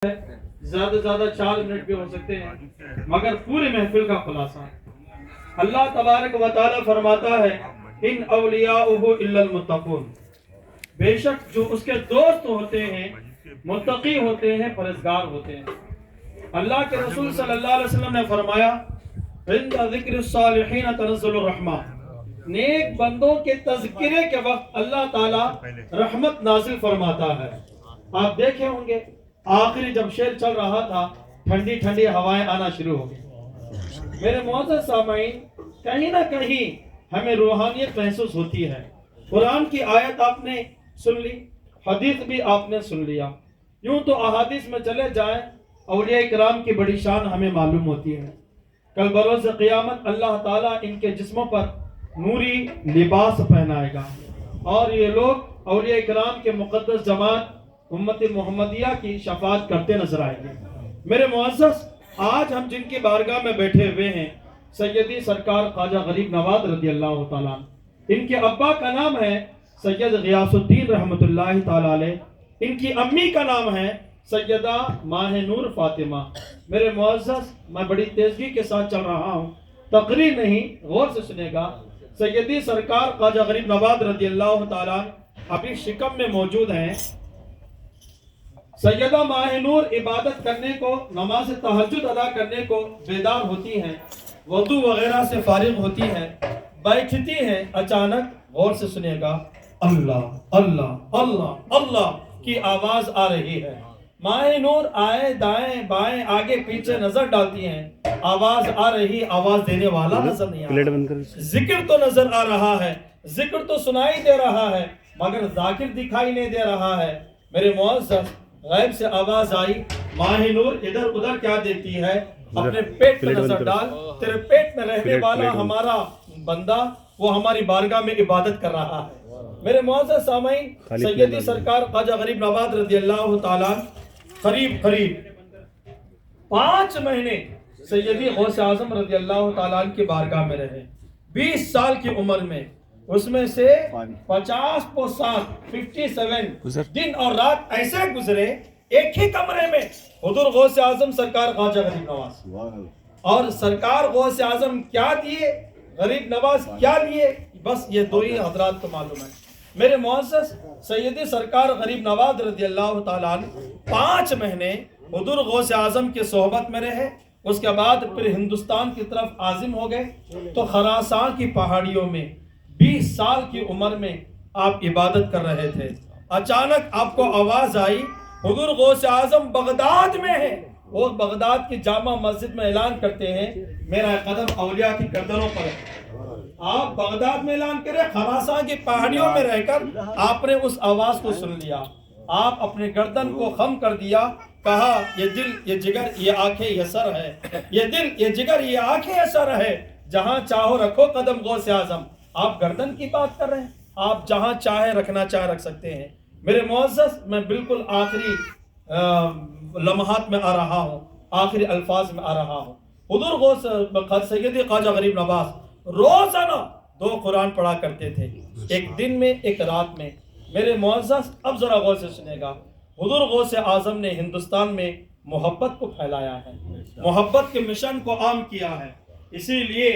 زیادہ سے زیادہ 4 منٹ بھی ہو سکتے ہیں، مگر پورے محفل کا خلاصہ اللہ تبارک و تعالی فرماتا ہے ان اولیاؤہ الا المتقون، بے شک جو اس کے دوست ہوتے ہیں متقی ہوتے ہیں، پرہیزگار ہوتے ہیں۔ اللہ کے رسول صلی اللہ علیہ وسلم نے فرمایا عند ذکر الصالحین تنزل الرحمہ، نیک بندوں کے تذکرے کے وقت اللہ تعالی رحمت نازل فرماتا ہے۔ آپ دیکھے ہوں گے آخری جب شعر چل رہا تھا ٹھنڈی ٹھنڈی ہوائیں آنا شروع ہو گئی۔ میرے معزز سامعین، کہیں نہ کہیں ہمیں روحانیت محسوس ہوتی ہے۔ قرآن کی آیت آپ نے سن لی، حدیث بھی آپ نے سن لیا، یوں تو احادیث میں چلے جائیں اولیاء کرام کی بڑی شان ہمیں معلوم ہوتی ہے۔ کل بروز قیامت اللہ تعالیٰ ان کے جسموں پر نوری لباس پہنائے گا اور یہ لوگ اولیاء کرام کے مقدس جماعت امت محمدیہ کی شفاعت کرتے نظر آئیں گے۔ میرے معزز، آج ہم جن کی بارگاہ میں بیٹھے ہوئے ہیں سیدی سرکار خواجہ غریب نواز رضی اللہ تعالیٰ، ان کے ابا کا نام ہے سید غیاث الدین رحمت اللہ تعالیٰ علیہ، ان کی امی کا نام ہے سیدہ ماہ نور فاطمہ۔ میرے معزز، میں بڑی تیزی کے ساتھ چل رہا ہوں، تقریر نہیں، غور سے سنے گا۔ سیدی سرکار خواجہ غریب نواز رضی اللہ تعالیٰ ابھی شکم میں موجود ہیں۔ سیدہ ماہ نور عبادت کرنے کو، نماز تہجد ادا کرنے کو بیدار ہوتی ہیں، وضو وغیرہ سے فارغ ہوتی ہیں، بیٹھتی ہیں، اچانک غور سے سنے گا اللہ اللہ اللہ اللہ کی آواز آ رہی ہے۔ ماہ نور آئے دائیں بائیں آگے پیچھے نظر ڈالتی ہیں، آواز آ رہی، آواز دینے والا نظر نہیں آ رہا، ذکر تو نظر آ رہا ہے، ذکر تو سنائی دے رہا ہے، مگر ذاکر دکھائی نہیں دے رہا ہے۔ میرے معزز، غیب سے آواز آئی، ماہ نور ادھر ادھر کیا دیتی ہے، اپنے پیٹ پر نظر ڈال، تیرے پیٹ میں رہنے والا ہمارا بندہ وہ ہماری بارگاہ میں عبادت کر رہا ہے۔ میرے معزز سامعین، سیدی سرکار خواجہ غریب نواز رضی اللہ تعالیٰ قریب 5 مہینے سیدی غوث اعظم رضی اللہ تعالیٰ کی بارگاہ میں رہے، 20 سال کی عمر میں، اس میں سے 57 دن اور رات ایسے گزرے ایک ہی کمرے میں حضور غوث اعظم سرکار خواجہ غریب نواز، اور سرکار غوث اعظم کیا دیے، غریب نواز کیا لیے، بس یہ 2 ہی حضرات کو معلوم ہے۔ میرے معزز، سیدی سرکار غریب نواز رضی اللہ تعالیٰ 5 مہینے حضور غوث اعظم کے صحبت میں رہے، اس کے بعد پھر ہندوستان کی طرف عازم ہو گئے تو خراسان کی پہاڑیوں میں 20 سال کی عمر میں آپ عبادت کر رہے تھے۔ اچانک آپ کو آواز آئی حضور غوث اعظم بغداد میں ہے۔ وہ بغداد کی جامع مسجد میں اعلان کرتے ہیں میرا قدم اولیاء کی گردنوں پر ہے۔ آپ بغداد میں اعلان کرے، خراسان کی پہاڑیوں میں رہ کر آپ نے اس آواز کو سن لیا، آپ اپنے گردن کو خم کر دیا، کہا یہ دل یہ جگر یہ آنکھیں یہ سر ہے، یہ دل یہ جگر یہ آنکھیں یہ سر ہے، جہاں چاہو رکھو قدم غوث اعظم۔ آپ گردن کی بات کر رہے ہیں، آپ جہاں چاہے رکھنا چاہے رکھ سکتے ہیں۔ میرے معزز، میں بالکل آخری لمحات میں آ رہا ہوں، آخری الفاظ میں آ رہا ہوں۔ حضور غوث سیدی خواجہ غریب نواز روزانہ 2 قرآن پڑھا کرتے تھے، ایک دن میں ایک رات میں۔ میرے معزز، اب ذرا غور سے سنیں گا، حضور غوث اعظم نے ہندوستان میں محبت کو پھیلایا ہے، محبت کے مشن کو عام کیا ہے۔ اسی لیے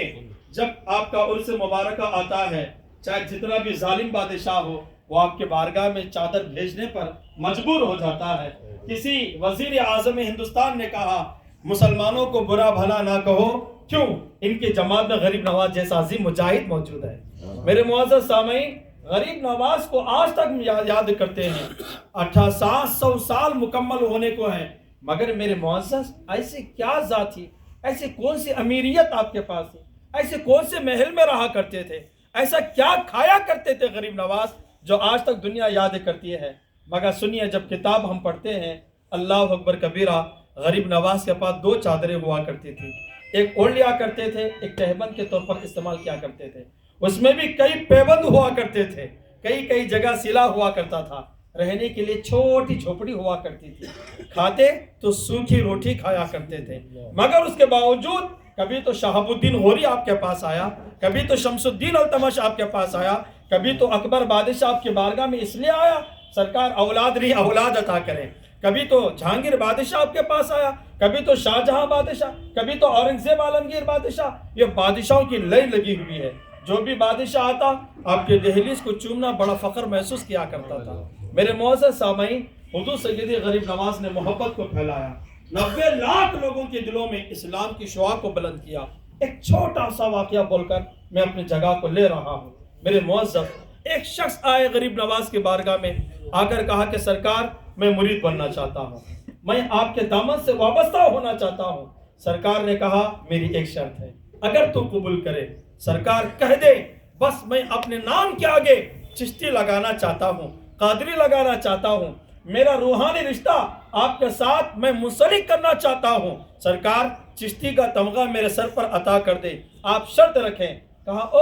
جب آپ کا عرس مبارکہ آتا ہے، چاہے جتنا بھی ظالم بادشاہ ہو، وہ آپ کے بارگاہ میں چادر بھیجنے پر مجبور ہو جاتا ہے۔ کسی وزیر اعظم ہندوستان نے کہا مسلمانوں کو برا بھلا نہ کہو، کیوں؟ ان کے جماعت میں غریب نواز جیسا عظیم مجاہد موجود ہے۔ میرے معزز سامعین، غریب نواز کو آج تک یاد کرتے ہیں، 700 سال مکمل ہونے کو ہیں، مگر میرے معزز، ایسی کیا ذات تھی، ایسی کون سی امیریت آپ کے پاس تھی، ایسے کون سے محل میں رہا کرتے تھے، ایسا کیا کھایا کرتے تھے غریب نواز جو آج تک دنیا یاد کرتی ہے۔ مگر سنیے، جب کتاب ہم پڑھتے ہیں اللہ اکبر کبیرہ، غریب نواز کے پاس 2 چادریں ہوا کرتی تھی، ایک اوڑھ لیا کرتے تھے، ایک تہبند کے طور پر استعمال کیا کرتے تھے، اس میں بھی کئی پیبند ہوا کرتے تھے، کئی جگہ سلا ہوا کرتا تھا، رہنے کے لیے چھوٹی جھوپڑی ہوا کرتی تھی، کھاتے تو سوکھی روٹی کھایا کرتے تھے۔ مگر اس کے باوجود کبھی تو شہاب الدین غوری آپ کے پاس آیا، کبھی تو شمس الدین التمش آپ کے پاس آیا، کبھی تو اکبر بادشاہ آپ کی بارگاہ میں اس لیے آیا سرکار اولاد رہی اولاد عطا کریں، کبھی تو جہانگیر بادشاہ آپ کے پاس آیا، کبھی تو شاہجہاں بادشاہ، کبھی تو اورنگزیب عالمگیر بادشاہ. یہ بادشاہوں کی لئی لگی ہوئی ہے. جو بھی بادشاہ آتا آپ کے دہلیز کو چومنا بڑا فخر محسوس کیا کرتا تھا. میرے معزز سامعین، حضور سیدی غریب نواز نے محبت کو پھیلایا، 90 لاکھ لوگوں کے دلوں میں اسلام کی شعاع کو بلند کیا. ایک چھوٹا سا واقعہ بول کر میں اپنی جگہ کو لے رہا ہوں. میرے معزز، ایک شخص آئے غریب نواز کی بارگاہ میں، آ کر کہا کہ سرکار میں مرید بننا چاہتا ہوں، میں آپ کے دامن سے وابستہ ہونا چاہتا ہوں. سرکار نے کہا میری ایک شرط ہے، اگر تو قبول کرے. سرکار کہہ دے بس میں اپنے نام کے آگے چشتی لگانا چاہتا ہوں، قادری لگانا چاہتا ہوں، میرا روحانی رشتہ آپ کے ساتھ میں منسلک کرنا چاہتا ہوں. سرکار چشتی کا تمغہ میرے سر پر عطا کر دے. آپ شرط رکھیں. کہا او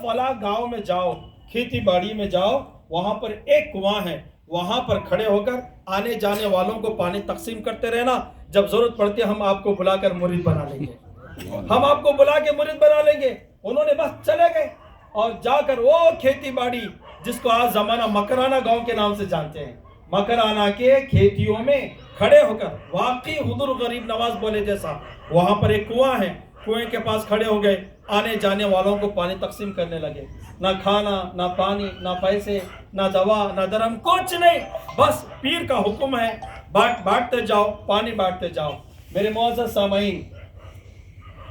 فلاں گاؤں میں جاؤ، کھیتی باڑی میں جاؤ، وہاں پر ایک کنواں ہے، وہاں پر کھڑے ہو کر آنے جانے والوں کو پانی تقسیم کرتے رہنا. جب ضرورت پڑتی ہم آپ کو بلا کر مرید بنا لیں گے، ہم آپ کو بلا کے مرید بنا لیں گے. انہوں نے بس چلے گئے اور جا کر وہ کھیتی باڑی جس کو آج زمانہ مکرانہ گاؤں کے نام سے جانتے ہیں، مکرانہ کے کھیتیوں میں کھڑے ہو کر واقعی حضور غریب نواز بولے جیسا وہاں پر ایک کنواں ہے، کنویں کے پاس کھڑے ہو گئے، آنے جانے والوں کو پانی تقسیم کرنے لگے. نہ کھانا، نہ پانی، نہ پیسے، نہ دوا، نہ درہم، کچھ نہیں. بس پیر کا حکم ہے، بانٹتے جاؤ، پانی بانٹتے جاؤ. میرے معزز سامعین،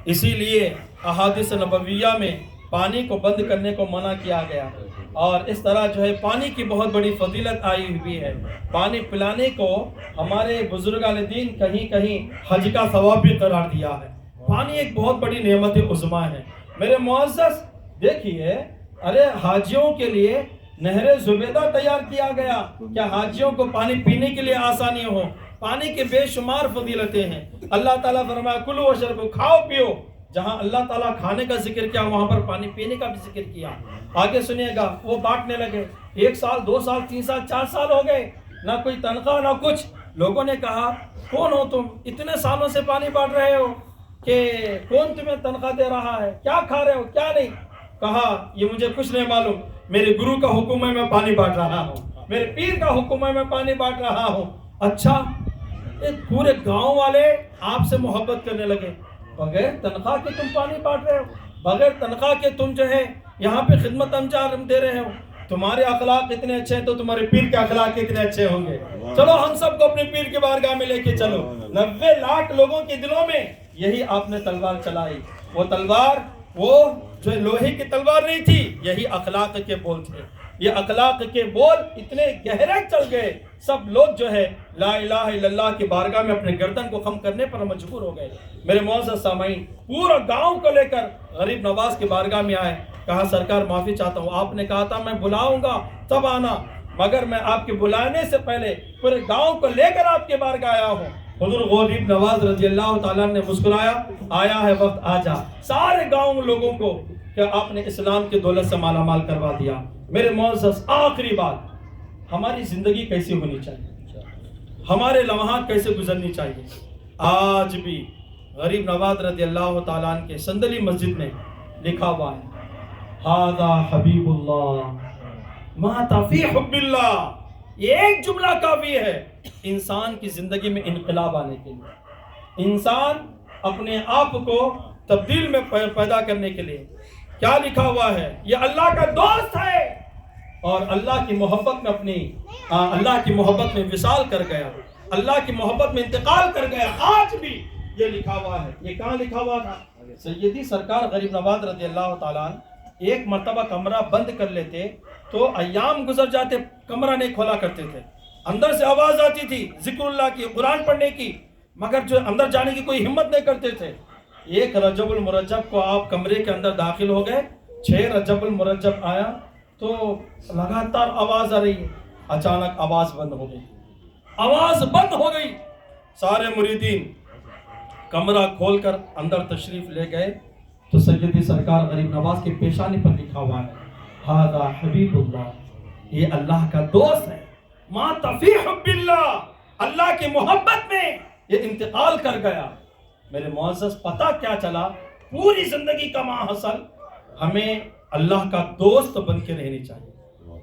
اسی لیے احادیث نبویہ میں پانی کو بند کرنے کو منع کیا گیا، اور اس طرح جو ہے پانی کی بہت بڑی فضیلت آئی ہوئی ہے. پانی پلانے کو ہمارے بزرگان دین کہیں کہیں حج کا ثواب بھی قرار دیا ہے. پانی ایک بہت بڑی نعمت عظمیٰ ہے. میرے معزز دیکھیے، ارے حاجیوں کے لیے نہر زبیدہ تیار کیا گیا کیا حاجیوں کو پانی پینے کے لیے آسانی ہو. پانی کے بے شمار فضیلتیں ہیں. اللہ تعالیٰ فرمایا کلو وشربو، کھاؤ پیو. جہاں اللہ تعالیٰ کھانے کا ذکر کیا وہاں پر پانی پینے کا بھی ذکر کیا. آگے سنیے گا، وہ بانٹنے لگے. 1 سال 2 سال 3 سال 4 سال ہو گئے، نہ کوئی تنخواہ نہ کچھ. لوگوں نے کہا کون ہو تم، اتنے سالوں سے پانی بانٹ رہے ہو، کہ کون تمہیں تنخواہ دے رہا ہے، کیا کھا رہے ہو کیا نہیں. کہا یہ مجھے کچھ نہیں معلوم، میرے گرو کا حکم ہے میں پانی بانٹ رہا ہوں، میرے پیر کا حکم ہے میں پانی بانٹ رہا ہوں. اچھا، ایک پورے گاؤں والے آپ سے محبت کرنے لگے. بغیر تنخواہ کے تم پانی بانٹ رہے ہو، بغیر تنخواہ کے تم جو ہے یہاں پہ خدمت انجام دے رہے ہو، تمہارے اخلاق اتنے اچھے ہیں تو تمہارے پیر کے اخلاق اتنے اچھے ہوں گے. چلو ہم سب کو اپنے پیر کے بارگاہ میں لے کے چلو. 90 لاکھ لوگوں کے دلوں میں یہی آپ نے تلوار چلائی. وہ تلوار وہ جو لوہے کی تلوار نہیں تھی، یہی اخلاق کے بول تھے. یہ اخلاق کے بول اتنے گہرے چل گئے، سب لوگ جو ہے لا الہ الا اللہ کی بارگاہ میں اپنے گردن کو خم کرنے پر مجبور ہو گئے. میرے معزز سامعین، پورا گاؤں کو لے کر غریب نواز کی بارگاہ میں آئے. کہا سرکار معافی چاہتا ہوں، آپ نے کہا تھا میں بلاؤں گا تب آنا، مگر میں آپ کے بلانے سے پہلے پورے گاؤں کو لے کر آپ کے بارگاہ آیا ہوں. حضور غریب نواز رضی اللہ تعالیٰ نے مسکرایا، آیا ہے وقت آ جا. سارے گاؤں لوگوں کو کہ آپ نے اسلام کی دولت سے مالا مال کروا دیا. میرے معزز، آخری بات، ہماری زندگی کیسی ہونی چاہیے، ہمارے لمحات کیسے گزرنی چاہیے. آج بھی غریب نواز رضی اللہ تعالیٰ عنہ کے صندلی مسجد میں لکھا ہوا ہے ھذا حبیب اللہ مات فی حب اللہ. یہ ایک جملہ کافی ہے انسان کی زندگی میں انقلاب آنے کے لیے، انسان اپنے آپ کو تبدیل میں پیدا کرنے کے لیے. کیا لکھا ہوا ہے؟ یہ اللہ کا دوست ہے اور اللہ کی محبت میں اللہ کی محبت میں وصال کر گیا، اللہ کی محبت میں انتقال کر گیا. آج بھی یہ لکھا ہوا ہے. یہ کہاں لکھا ہوا تھا؟ سیدی سرکار غریب نواز رضی اللہ تعالیٰ ایک مرتبہ کمرہ بند کر لیتے تو ایام گزر جاتے، کمرہ نہیں کھولا کرتے تھے. اندر سے آواز آتی تھی ذکر اللہ کی، قرآن پڑھنے کی، مگر جو اندر جانے کی کوئی ہمت نہیں کرتے تھے. ایک رجب المرجب کو آپ کمرے کے اندر داخل ہو گئے، 6 رجب المرجب آیا تو لگاتار آواز آ رہی ہے. اچانک آواز بند ہو گئی، آواز بند ہو گئی. سارے مریدین کمرہ کھول کر اندر تشریف لے گئے تو سیدی سرکار غریب نواز کی پیشانی پر لکھا ہوا ہے ھذا حبیب اللہ، یہ اللہ کا دوست ہے. مات فی حب اللہ، اللہ کی محبت میں یہ انتقال کر گیا. میرے معزز، پتہ کیا چلا؟ پوری زندگی کا ماحصل ہمیں اللہ کا دوست بن کے رہنی چاہیے.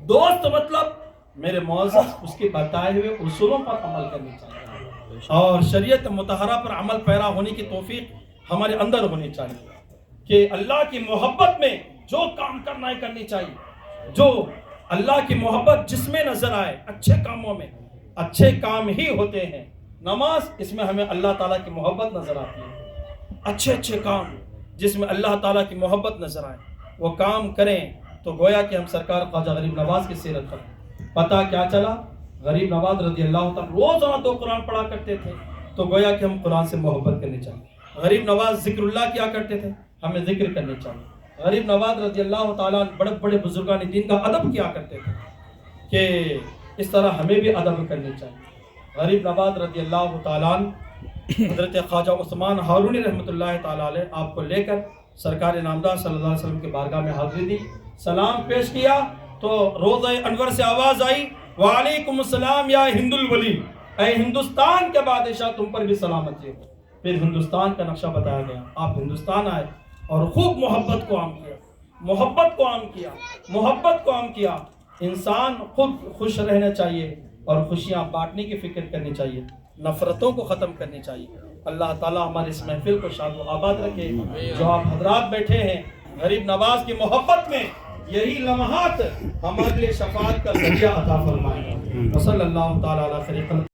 دوست مطلب میرے معزز اس کے بتائے ہوئے اصولوں پر عمل کرنی چاہیے اور شریعت مطہرہ پر عمل پیرا ہونے کی توفیق ہمارے اندر ہونی چاہیے کہ اللہ کی محبت میں جو کام کرنا ہے کرنی چاہیے. جو اللہ کی محبت جس میں نظر آئے اچھے کاموں میں اچھے کام ہی ہوتے ہیں. نماز اس میں ہمیں اللہ تعالیٰ کی محبت نظر آتی ہے. اچھے کام جس میں اللہ تعالیٰ کی محبت نظر آئے وہ کام کریں تو گویا کہ ہم سرکار خواجہ غریب نواز کی سیرت پر پتہ کیا چلا. غریب نواز رضی اللہ تعالیٰ روزانہ 2 قرآن پڑھا کرتے تھے تو گویا کہ ہم قرآن سے محبت کرنی چاہیے. غریب نواز ذکر اللہ کیا کرتے تھے, ہمیں ذکر کرنی چاہیے. غریب نواز رضی اللہ تعالیٰ بڑے بڑے بزرگان دین کا ادب کیا کرتے تھے کہ اس طرح ہمیں بھی ادب کرنی چاہیے. غریب نواز رضی اللہ تعالیٰ حضرت خواجہ عثمان ہارونی رحمۃ اللہ تعالیٰ علیہ آپ کو لے کر سرکار نامدار صلی اللہ علیہ وسلم کے بارگاہ میں حاضری دی, سلام پیش کیا تو روضہ انور سے آواز آئی وعلیکم السلام یا ہند الولی, اے ہندوستان کے بادشاہ تم پر بھی سلامتی ہو. پھر ہندوستان کا نقشہ بتایا گیا, آپ ہندوستان آئے اور خوب محبت کو عام کیا, محبت کو عام کیا. انسان خود خوش رہنا چاہیے اور خوشیاں بانٹنے کی فکر کرنی چاہیے, نفرتوں کو ختم کرنی چاہیے. اللہ تعالیٰ ہمارے اس محفل کو شاد و آباد رکھے. جو آپ حضرات بیٹھے ہیں غریب نواز کی محبت میں یہی لمحات ہمارے لیے شفاعت کا ذریعہ عطا فرمائے. وصلی اللہ تعالیٰ علی خیر خلق.